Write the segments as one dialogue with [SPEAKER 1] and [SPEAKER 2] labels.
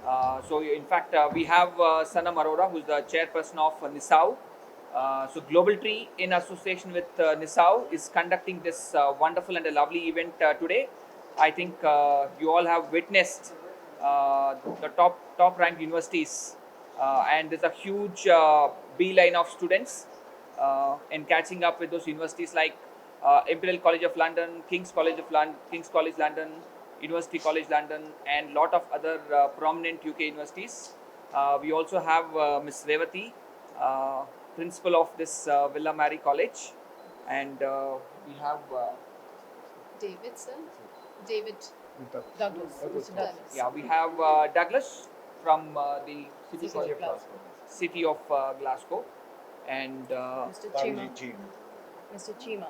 [SPEAKER 1] In fact, we have Sanam Arora, who's the chairperson of NISAO. So, Global Tree, in association with NISAO, is conducting this wonderful and a lovely event today. I think you all have witnessed the top ranked universities, and there's a huge beeline of students in catching up with those universities like Imperial College of London, King's College London, University College London, and lot of other prominent UK universities. We also have Miss Revati, principal of this Villa Mary College, and we have
[SPEAKER 2] David, sir. David Douglas. Mr. Douglas.
[SPEAKER 1] yeah, we have Douglas from the city of Glasgow, and
[SPEAKER 2] Mr. Chima. Mr. Chima.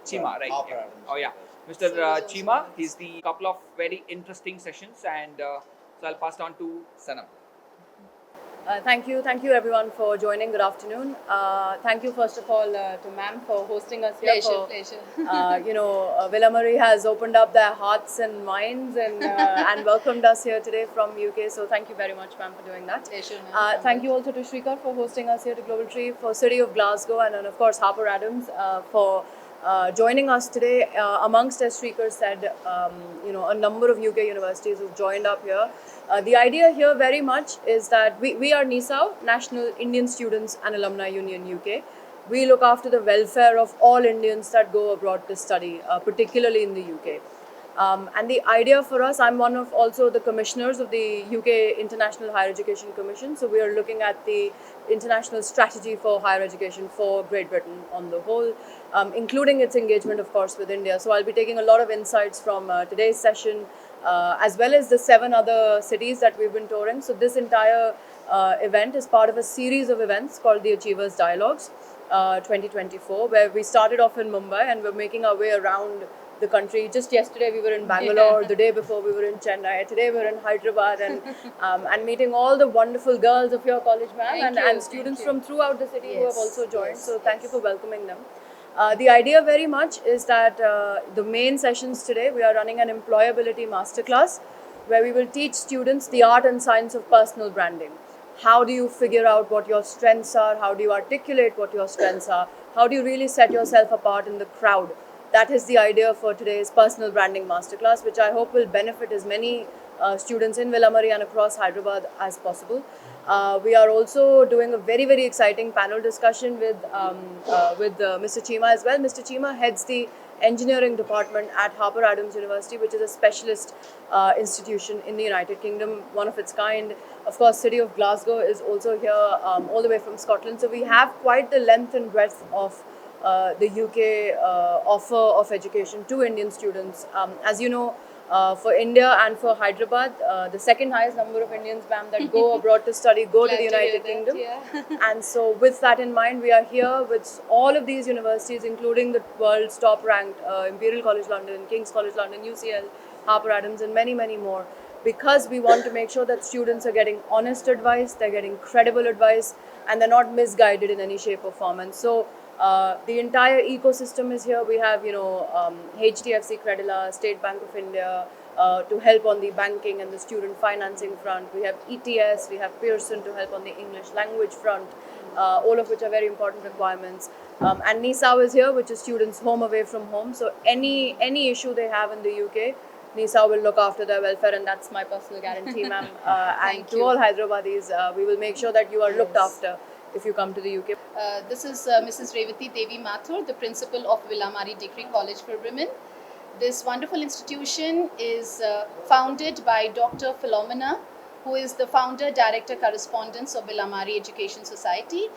[SPEAKER 1] Chima, right?
[SPEAKER 3] Harper
[SPEAKER 1] Yeah.
[SPEAKER 3] Adams.
[SPEAKER 1] Oh, yeah. Mr.
[SPEAKER 2] So he's also
[SPEAKER 1] Chima,
[SPEAKER 2] with
[SPEAKER 1] he's the couple of very interesting sessions, and so I'll pass it on to Sanam.
[SPEAKER 4] Thank you everyone for joining. Good afternoon. Thank you first of all to ma'am for hosting us here.
[SPEAKER 2] Pleasure.
[SPEAKER 4] Villa Murray has opened up their hearts and minds and welcomed us here today from UK. So thank you very much, ma'am, for doing that.
[SPEAKER 2] Pleasure, ma'am.
[SPEAKER 4] Thank you also to Shrikar for hosting us here to Global Tree, for City of Glasgow, and then of course Harper Adams for joining us today. Amongst, as Shrikar said, a number of UK universities who've joined up here. The idea here very much is that we are NISAO, National Indian Students and Alumni Union UK. We look after the welfare of all Indians that go abroad to study, particularly in the UK. And the idea for us, I'm one of also the commissioners of the UK International Higher Education Commission. So we are looking at the international strategy for higher education for Great Britain on the whole, including its engagement, of course, with India. So I'll be taking a lot of insights from today's session, as well as the 7 other cities that we've been touring. So this entire event is part of a series of events called the Achievers Dialogues 2024, where we started off in Mumbai and we're making our way around the country. Just yesterday we were in Bangalore, the day before we were in Chennai, today we're in Hyderabad, and meeting all the wonderful girls of your college, ma'am, and students from throughout the city who have also joined. So thank you for welcoming them. The idea very much is that the main sessions today, we are running an employability masterclass where we will teach students the art and science of personal branding. How do you figure out what your strengths are? How do you articulate what your strengths are? How do you really set yourself apart in the crowd? That is the idea for today's personal branding masterclass, which I hope will benefit as many students in Villa Murray and across Hyderabad as possible. We are also doing a very, very exciting panel discussion with Mr. Chima as well. Mr. Chima heads the engineering department at Harper Adams University, which is a specialist institution in the United Kingdom, one of its kind. Of course, City of Glasgow is also here, all the way from Scotland. So we have quite the length and breadth of the UK offer of education to Indian students. As you know, for India and for Hyderabad, the second highest number of Indians, ma'am, that go abroad to study go to the United Kingdom. And so with that in mind, we are here with all of these universities, including the world's top ranked Imperial College London, King's College London, UCL, Harper Adams, and many, many more, because we want to make sure that students are getting honest advice, they're getting credible advice, and they're not misguided in any shape or form. And so the entire ecosystem is here. We have, HDFC Credila, State Bank of India, to help on the banking and the student financing front. We have ETS, we have Pearson to help on the English language front, all of which are very important requirements. And NISAO is here, which is students home away from home. So any issue they have in the UK, NISAO will look after their welfare, and that's my personal guarantee, ma'am. And to all Hyderabadis, we will make sure that you are looked after if you come to the UK.
[SPEAKER 2] This is Mrs. Revati Devi Mathur, the principal of Villa Mary Degree College for Women. This wonderful institution is founded by Dr. Philomena, who is the founder, director, correspondent of Villa Mary Education Society.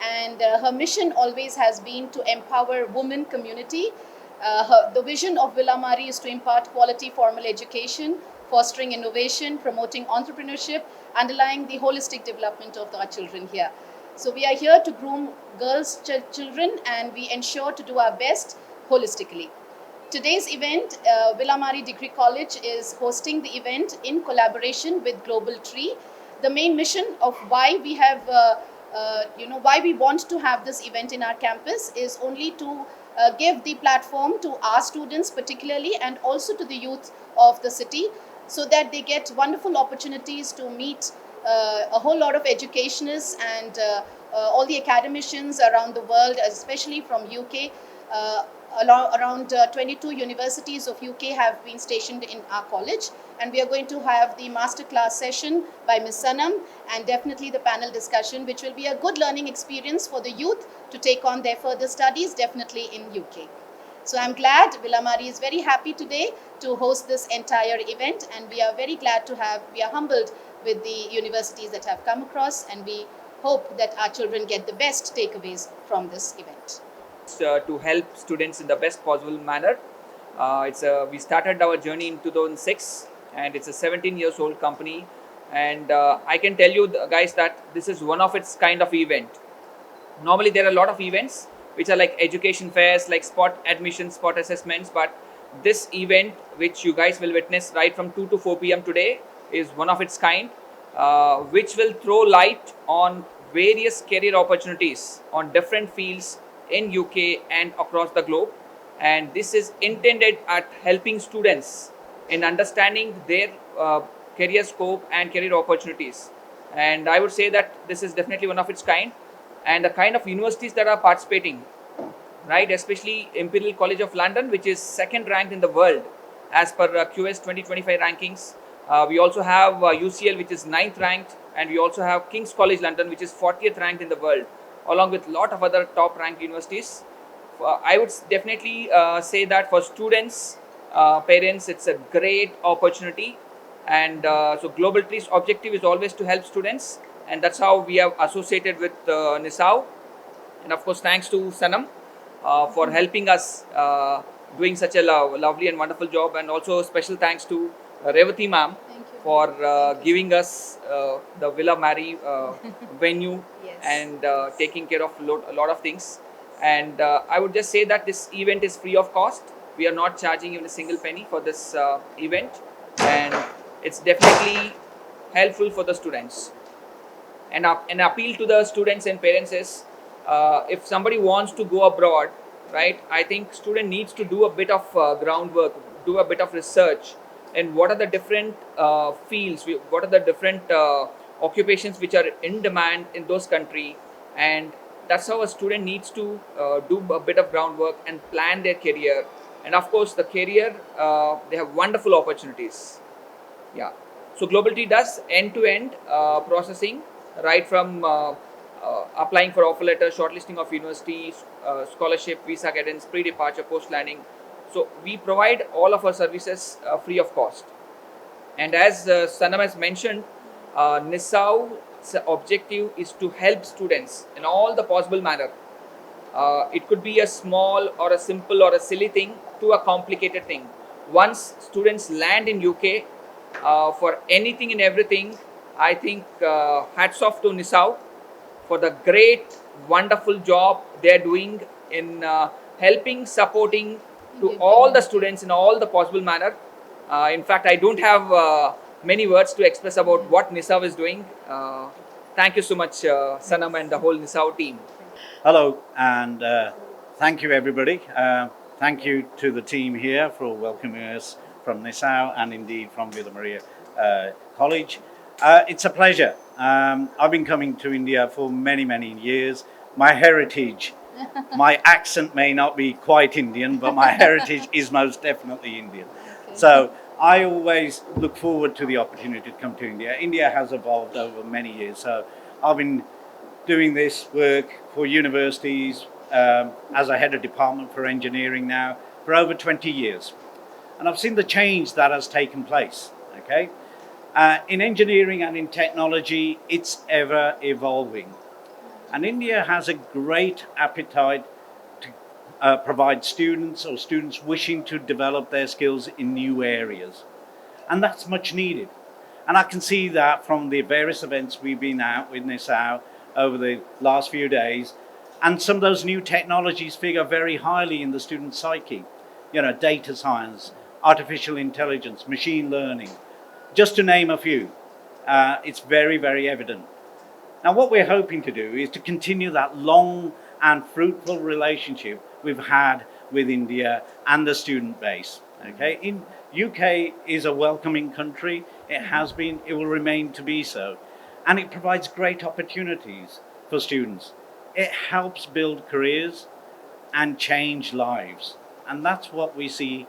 [SPEAKER 2] And her mission always has been to empower women community. The vision of Villa Mary is to impart quality formal education, fostering innovation, promoting entrepreneurship, underlying the holistic development of our children here. So we are here to groom girls' children, and we ensure to do our best holistically. Today's event, Villa Mary Degree College is hosting the event in collaboration with Global Tree. The main mission of why we have, why we want to have this event in our campus is only to give the platform to our students particularly, and also to the youth of the city, so that they get wonderful opportunities to meet a whole lot of educationists and all the academicians around the world, especially from UK. Around 22 universities of UK have been stationed in our college, and we are going to have the masterclass session by Ms. Sanam and definitely the panel discussion, which will be a good learning experience for the youth to take on their further studies, definitely in UK. So I'm glad Villamari is very happy today to host this entire event, and we are very glad we are humbled with the universities that have come across, and we hope that our children get the best takeaways from this event.
[SPEAKER 1] To help students in the best possible manner. We started our journey in 2006, and it's a 17 years old company. And I can tell you guys that this is one of its kind of event. Normally there are a lot of events which are like education fairs, like spot admission, spot assessments, but this event which you guys will witness right from 2 to 4 p.m. today is one of its kind, which will throw light on various career opportunities on different fields in UK and across the globe. And this is intended at helping students in understanding their career scope and career opportunities. And I would say that this is definitely one of its kind, and the kind of universities that are participating, right, especially Imperial College of London, which is second ranked in the world as per QS 2025 rankings. We also have UCL, which is 9th ranked, and we also have King's College London, which is 40th ranked in the world, along with a lot of other top ranked universities. I would definitely say that for students, parents, it's a great opportunity. And so Global Tree's objective is always to help students, and that's how we have associated with NISAO. And of course, thanks to Sanam for helping us doing such a lovely and wonderful job. And also special thanks to Revati ma'am for giving us the Villamari venue
[SPEAKER 2] Yes.
[SPEAKER 1] and taking care of a lot of things. And I would just say that this event is free of cost. We are not charging even a single penny for this event, and it's definitely helpful for the students. And an appeal to the students and parents is, if somebody wants to go abroad, right, I think student needs to do a bit of groundwork, do a bit of research, and what are the different fields, what are the different occupations which are in demand in those country. And that's how a student needs to do a bit of groundwork and plan their career. And of course, the career, they have wonderful opportunities. Yeah. So Global Tree does end-to-end processing, right from applying for offer letter, shortlisting of universities, scholarship, visa guidance, pre-departure, post-landing. So we provide all of our services free of cost. And as Sanam has mentioned, NISAO's objective is to help students in all the possible manner. It could be a small or a simple or a silly thing to a complicated thing. Once students land in UK, for anything and everything, I think hats off to NISAO for the great, wonderful job they are doing in helping, supporting to all the students in all the possible manner. In fact, I don't have many words to express about what NISAO is doing. Thank you so much, Sanam and the whole NISAO team.
[SPEAKER 3] Hello, and thank you everybody. Thank you to the team here for welcoming us from NISAO and indeed from Villa Maria College. It's a pleasure. I've been coming to India for many, many years. My heritage, my accent may not be quite Indian, but my heritage is most definitely Indian.
[SPEAKER 2] Okay.
[SPEAKER 3] So I always look forward to the opportunity to come to India. India has evolved over many years. So I've been doing this work for universities as a head of department for engineering now for over 20 years. And I've seen the change that has taken place, okay? In engineering and in technology, it's ever evolving. And India has a great appetite to provide students or students wishing to develop their skills in new areas. And that's much needed. And I can see that from the various events we've been out with NISAO over the last few days. And some of those new technologies figure very highly in the student psyche. You know, data science, artificial intelligence, machine learning, just to name a few. It's very, very evident. Now, what we're hoping to do is to continue that long and fruitful relationship we've had with India and the student base. Okay, in UK is a welcoming country. It has been, it will remain to be so. And it provides great opportunities for students. It helps build careers and change lives. And that's what we see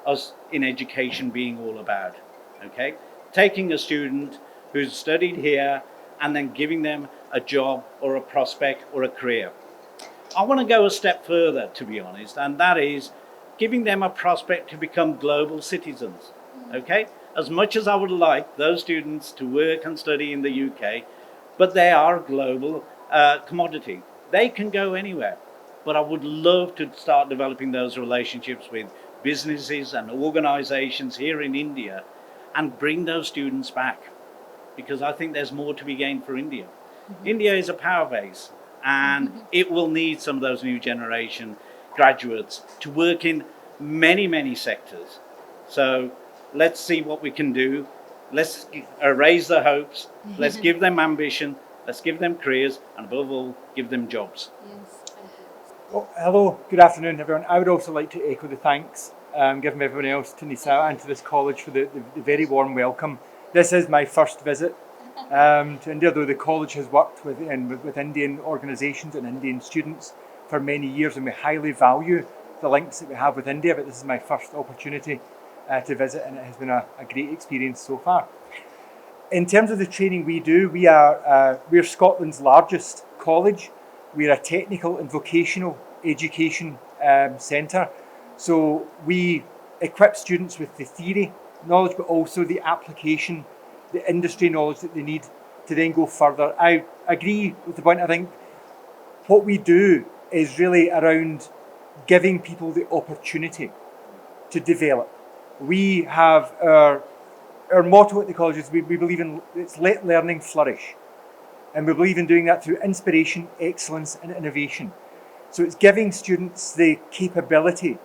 [SPEAKER 3] us in education being all about. Okay, taking a student who's studied here and then giving them a job or a prospect or a career. I want to go a step further, to be honest, and that is giving them a prospect to become global citizens. Okay, as much as I would like those students to work and study in the UK, but they are a global commodity. They can go anywhere. But I would love to start developing those relationships with businesses and organizations here in India and bring those students back, because I think there's more to be gained for India. India is a power base, and it will need some of those new generation graduates to work in many, many sectors. So let's see what we can do. Let's raise their hopes. Let's give them ambition. Let's give them careers, and above all, give them jobs.
[SPEAKER 5] Well, hello, good afternoon, everyone. I would also like to echo the thanks given everyone else to NISAO and to this college for the very warm welcome. This is my first visit to India, though the college has worked with Indian organisations and Indian students for many years, and we highly value the links that we have with India, but this is my first opportunity to visit, and it has been a great experience so far. In terms of the training we do, we're Scotland's largest college. We're a technical and vocational education centre. So we equip students with the theory knowledge, but also the application, the industry knowledge that they need to then go further. I agree with the point. I think what we do is really around giving people the opportunity to develop. We have our motto at the college is we believe in, it's let learning flourish. And we believe in doing that through inspiration, excellence, and innovation. So it's giving students the capability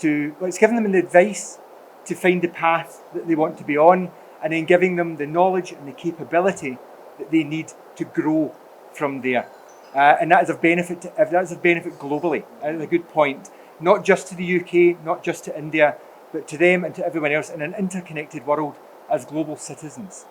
[SPEAKER 5] it's giving them the advice to find the path that they want to be on, and then giving them the knowledge and the capability that they need to grow from there. And that is of benefit globally. That's a good point. Not just to the UK, not just to India, but to them and to everyone else in an interconnected world as global citizens.